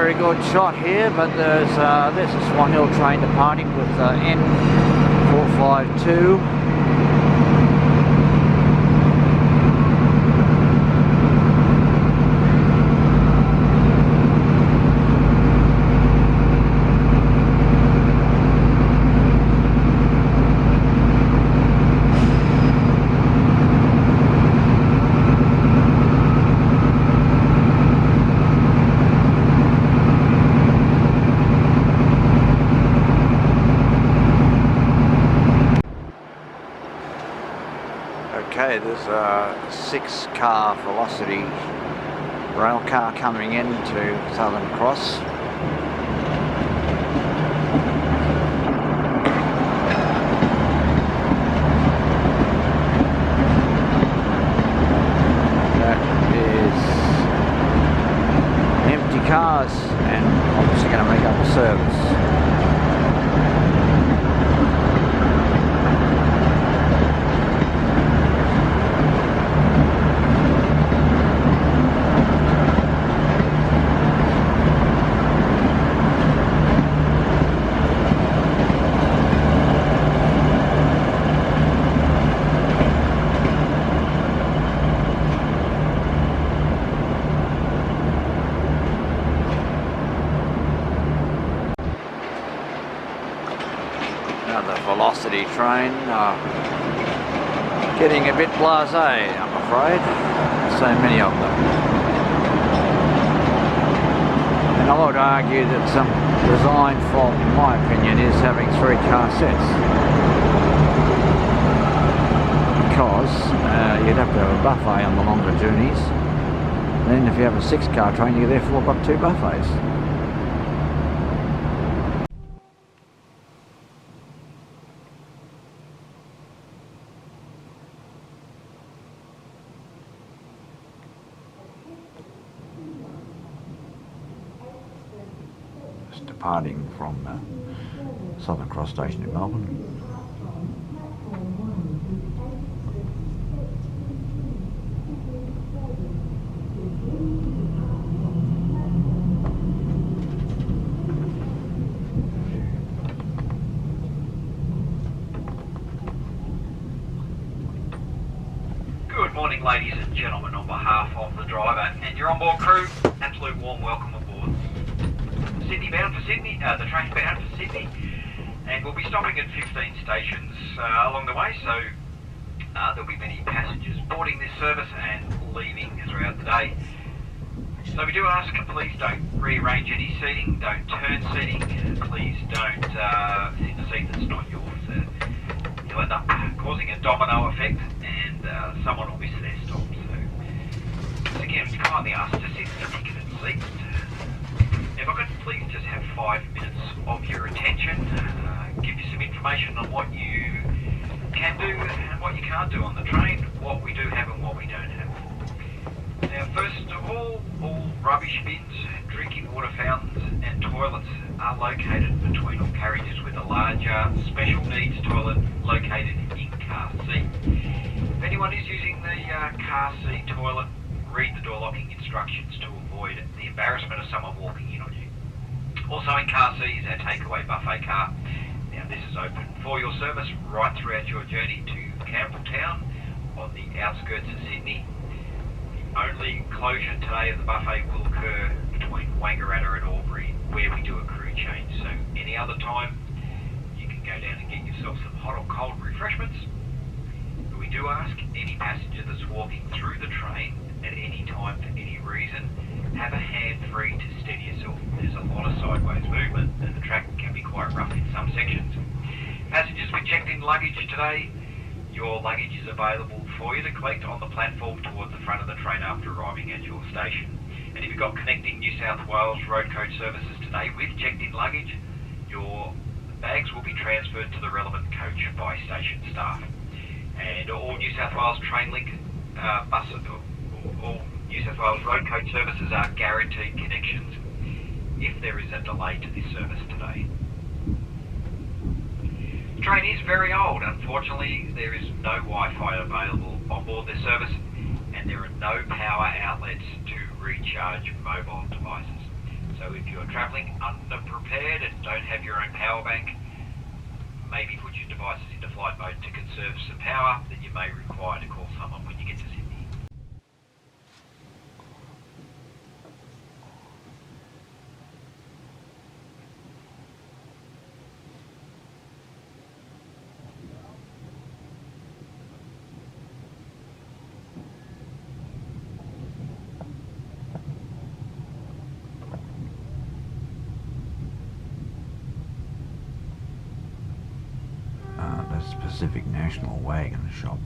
very good shot here, but there's a Swan Hill train departing with N452. Okay, there's a 6-car velocity rail car coming into Southern Cross. That is empty cars and obviously going to make up a service. Another velocity train, getting a bit blasé, I'm afraid. So many of them. And I would argue that some design fault, in my opinion, is having 3-car sets. Because you'd have to have a buffet on the longer journeys. Then if you have a 6-car train, you therefore got 2 buffets. Departing from Southern Cross Station in Melbourne. Good morning, ladies and gentlemen. On behalf of the driver and your onboard crew, absolute warm welcome aboard. Sydney bound for Sydney, the train's bound for Sydney, and we'll be stopping at 15 stations along the way, so there'll be many passengers boarding this service and leaving throughout the day. So we do ask, please don't rearrange any seating, don't turn seating, please don't sit in a seat that's not yours. You'll end up causing a domino effect and someone will miss their stop. So again, we kindly ask to sit in a ticketed seat. If I could please just have 5 minutes of your attention, give you some information on what you can do and what you can't do on the train, what we do have and what we don't have. Now first of all rubbish bins, drinking water fountains and toilets are located between all carriages, with a larger special needs toilet located in car C. If anyone is using the car C toilet, read the door locking instructions to avoid the embarrassment of someone walking in on you. Also in car C is our takeaway buffet car. Now this is open for your service right throughout your journey to Campbelltown on the outskirts of Sydney. The only closure today of the buffet will occur between Wangaratta and Albury, where we do a crew change. So any other time you can go down and get yourself some hot or cold refreshments. But we do ask any passenger that's walking through the train at any time for any reason, have a hand free to steady yourself. There's a lot of sideways movement and the track can be quite rough in some sections. Passengers with checked in luggage today, your luggage is available for you to collect on the platform towards the front of the train after arriving at your station. And if you've got connecting New South Wales road coach services today with checked in luggage, your bags will be transferred to the relevant coach by station staff. And all New South Wales Trainlink buses, all New South Wales road coach services are guaranteed connections if there is a delay to this service today. The train is very old. Unfortunately, there is no Wi-Fi available on board this service, and there are no power outlets to recharge mobile devices. So if you're travelling underprepared and don't have your own power bank, maybe put your devices into flight mode to conserve some power that you may require to call someone when you get to Sydney. The Pacific National Wagon Shop.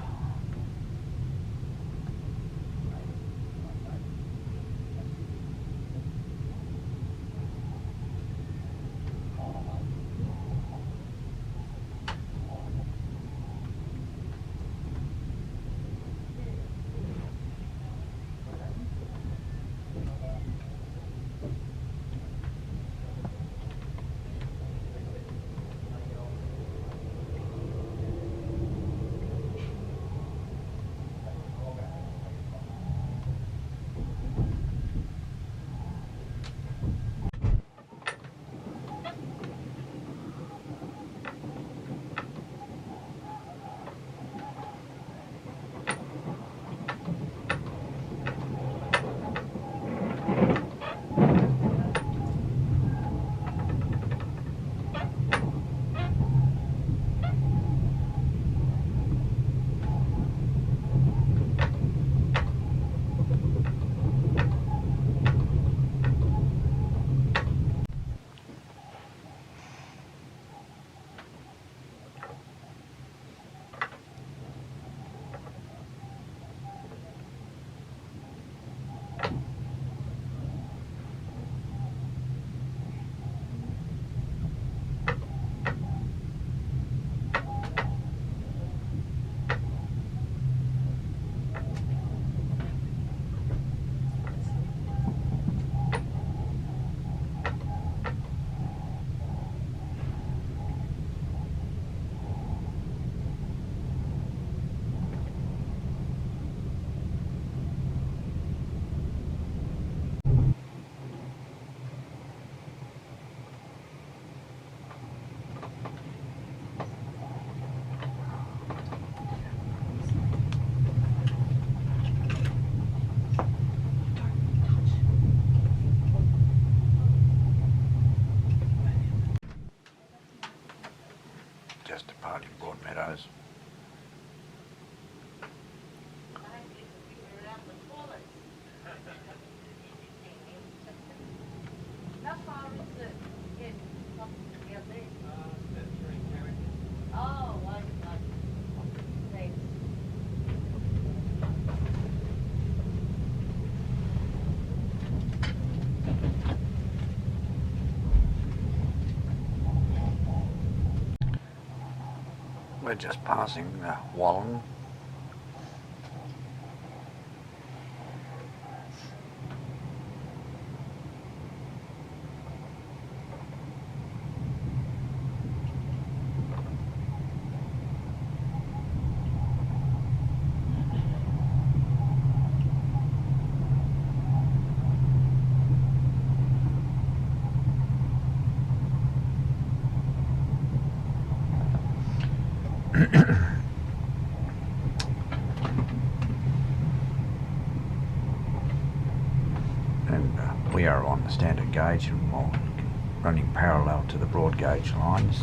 Just departing Broadmeadows. How far is it? Yes, possibly out there. Oh, I thanks. We're just passing Wallen. And we are on the standard gauge and running parallel to the broad gauge lines.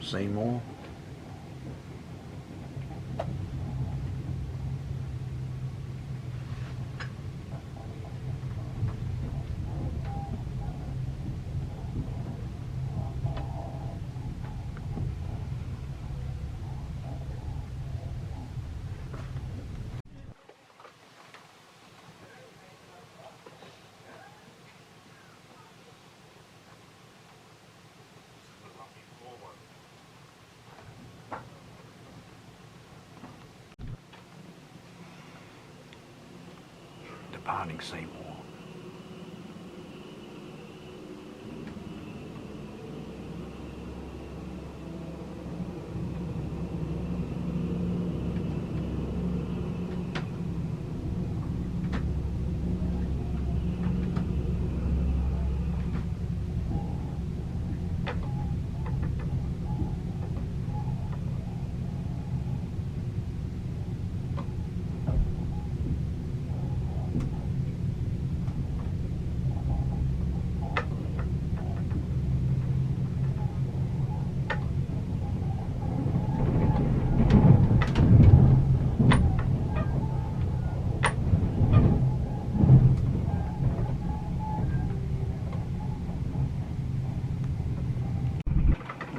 Seymour. Departing Seymour.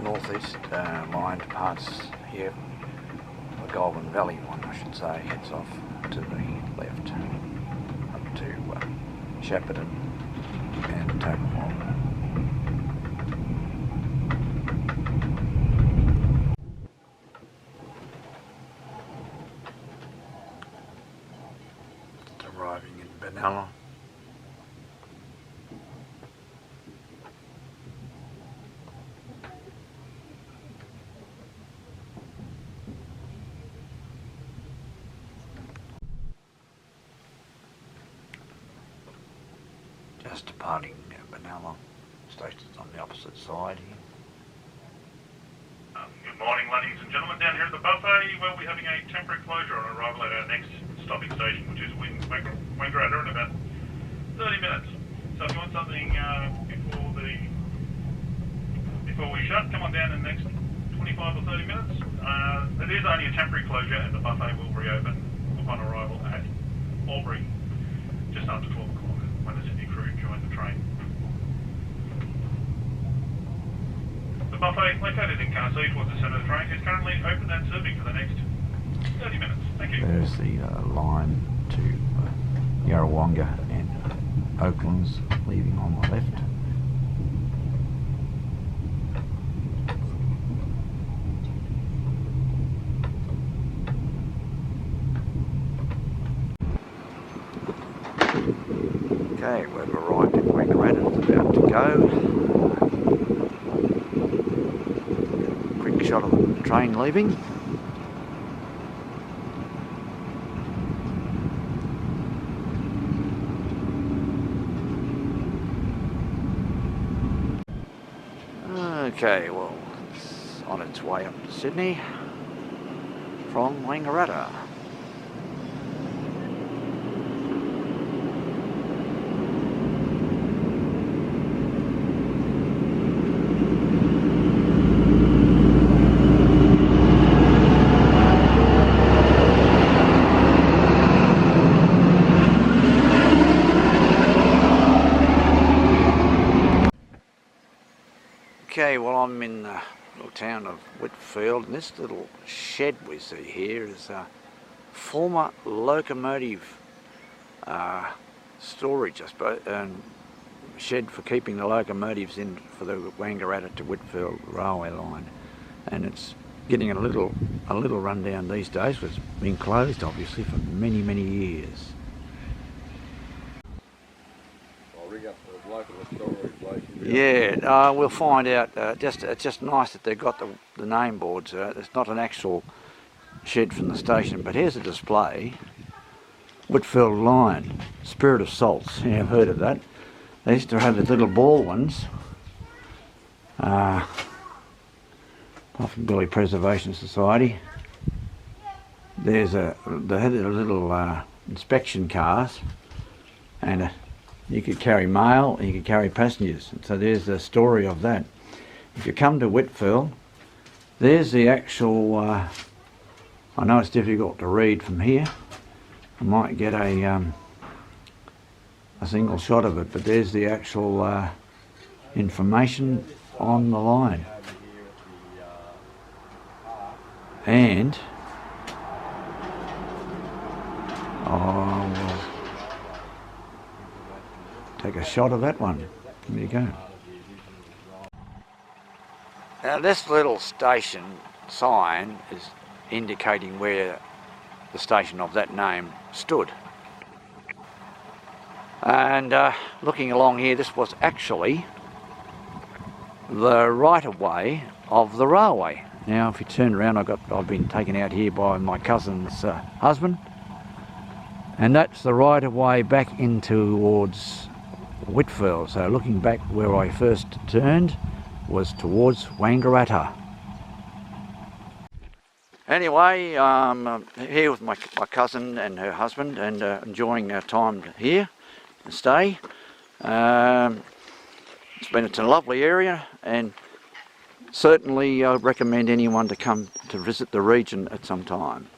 Northeast line departs here, the Golden Valley one I should say, heads off to the left up to Shepparton and Toblerone. Arriving in Benalla. Just departing Benalla. Station's on the opposite side here. Good morning, ladies and gentlemen. Down here at the buffet, we'll be having a temporary closure on arrival at our next stopping station, which is Wangaratta, in about 30 minutes. So if you want something before we shut, come on down in the next 25 or 30 minutes. It is only a temporary closure, and the buffet will reopen upon arrival at Albury, just after 12 o'clock, when the Sydney crew join the train. The buffet, located in Carsey towards the centre of the train, is currently open and serving for the next 30 minutes. Thank you. There's the line to Yarrawonga and Oaklands, leaving on the left. Okay, we've arrived in Wangaratta, it's about to go. Quick shot of the train leaving. Okay, well, it's on its way up to Sydney from Wangaratta. Okay, well, I'm in the little town of Whitfield, and this little shed we see here is a former locomotive storage, I suppose, shed for keeping the locomotives in for the Wangaratta to Whitfield railway line, and it's getting a little run down these days. It's been closed obviously for many years. Yeah, we'll find out. It's just nice that they've got the name boards. It's not an actual shed from the station, but here's a display. Whitfield line, Spirit of Salts. Yeah, I've heard of that. They used to have the little ball ones. Billy Preservation Society. They had a little inspection cars, and you could carry mail and you could carry passengers. So there's the story of that. If you come to Whitfield, There's the actual, I know it's difficult to read from here. I might get a single shot of it, but there's the actual information on the line. And we'll take a shot of that one. There you go. Now this little station sign is indicating where the station of that name stood. And looking along here, this was actually the right-of-way of the railway. Now if you turn around, I've been taken out here by my cousin's husband, and that's the right-of-way back in towards Whitfield. So looking back where I first turned was towards Wangaratta. Anyway, I'm here with my cousin and her husband, and enjoying our time here and stay. It's a lovely area, and certainly I recommend anyone to come to visit the region at some time.